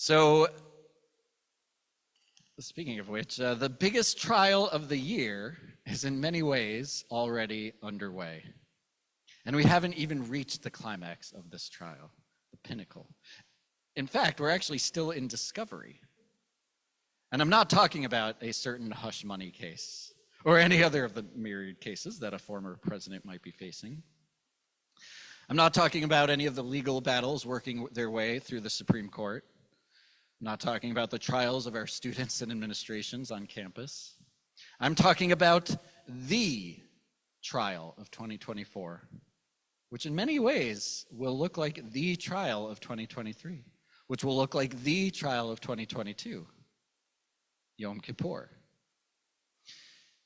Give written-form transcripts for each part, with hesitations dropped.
So, speaking of which, the biggest trial of the year is in many ways already underway. And we haven't even reached the climax of this trial, the pinnacle. In fact, we're actually still in discovery. And I'm not talking about a certain hush money case or any other of the myriad cases that a former president might be facing. I'm not talking about any of the legal battles working their way through the Supreme Court. I'm not talking about the trials of our students and administrations on campus. I'm talking about the trial of 2024, which in many ways will look like the trial of 2023, which will look like the trial of 2022, Yom Kippur.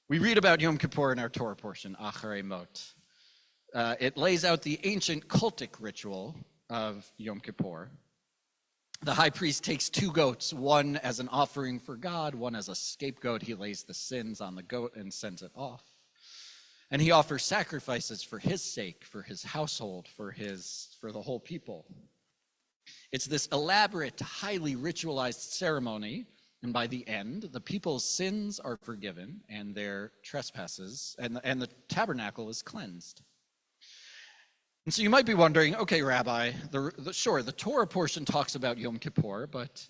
We read about Yom Kippur in our Torah portion, Acharei Mot. It lays out the ancient cultic ritual of Yom Kippur. The high priest takes two goats, one as an offering for God, one as a scapegoat. He lays the sins on the goat and sends it off. And he offers sacrifices for his sake, for his household, for the whole people. It's this elaborate, highly ritualized ceremony, and by the end, the people's sins are forgiven and their trespasses, and the tabernacle is cleansed. And so you might be wondering, okay, Rabbi, the Torah portion talks about Yom Kippur, but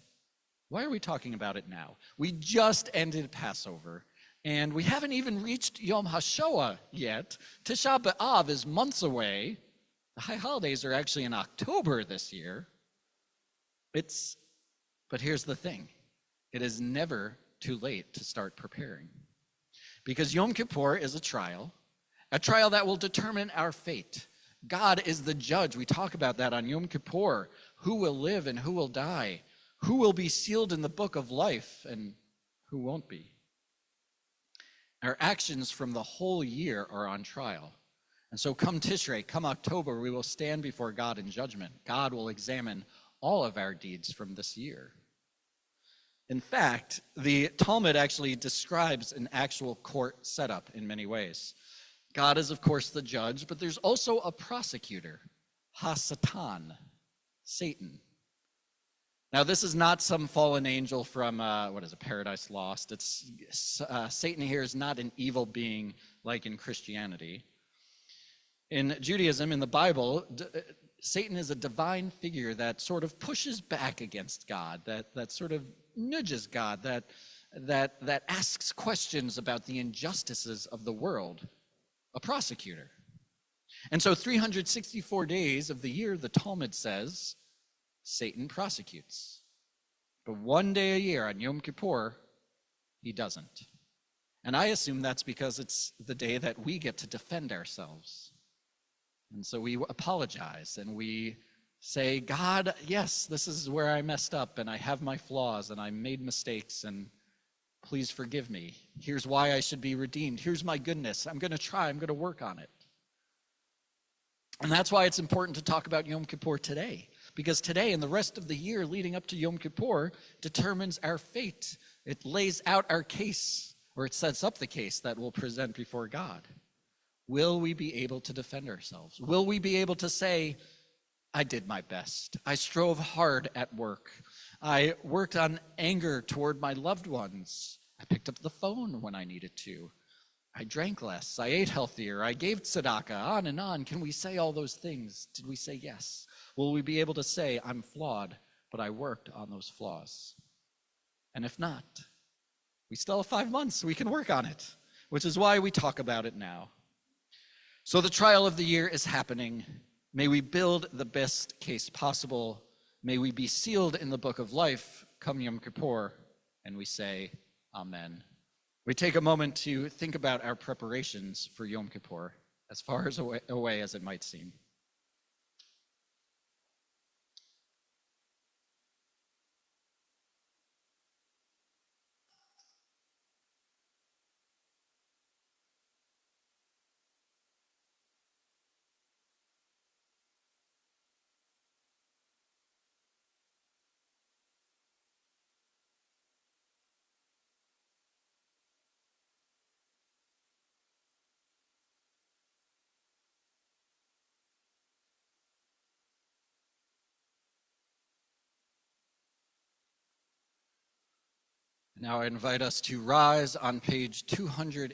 why are we talking about it now? We just ended Passover, and we haven't even reached Yom HaShoah yet. Tisha B'Av is months away. The high holidays are actually in October this year. But here's the thing. It is never too late to start preparing. Because Yom Kippur is a trial that will determine our fate. God is the judge. We talk about that on Yom Kippur. Who will live and who will die? Who will be sealed in the book of life and who won't be? Our actions from the whole year are on trial. And so come Tishrei, come October, we will stand before God in judgment. God will examine all of our deeds from this year. In fact, the Talmud actually describes an actual court setup in many ways. God is, of course, the judge, but there's also a prosecutor, Ha-Satan, Satan. Now, this is not some fallen angel from, Paradise Lost. Satan here is not an evil being like in Christianity. In Judaism, in the Bible, Satan is a divine figure that sort of pushes back against God, that sort of nudges God, that asks questions about the injustices of the world. A prosecutor. And so 364 days of the year, the Talmud says, Satan prosecutes. But one day a year on Yom Kippur, he doesn't. And I assume that's because it's the day that we get to defend ourselves. And so we apologize and we say, God, yes, this is where I messed up and I have my flaws and I made mistakes and please forgive me. Here's why I should be redeemed. Here's my goodness. I'm going to try. I'm going to work on it. And that's why it's important to talk about Yom Kippur today. Because today and the rest of the year leading up to Yom Kippur determines our fate. It lays out our case, or it sets up the case that we'll present before God. Will we be able to defend ourselves? Will we be able to say, I did my best. I strove hard at work. I worked on anger toward my loved ones. I picked up the phone when I needed to. I drank less. I ate healthier. I gave tzedakah, on and on. Can we say all those things? Did we say yes? Will we be able to say, I'm flawed, but I worked on those flaws? And if not, we still have 5 months. We can work on it, which is why we talk about it now. So the trial of the year is happening. May we build the best case possible. May we be sealed in the book of life, come Yom Kippur, and we say, Amen. We take a moment to think about our preparations for Yom Kippur, as far away as it might seem. Now I invite us to rise on page 280.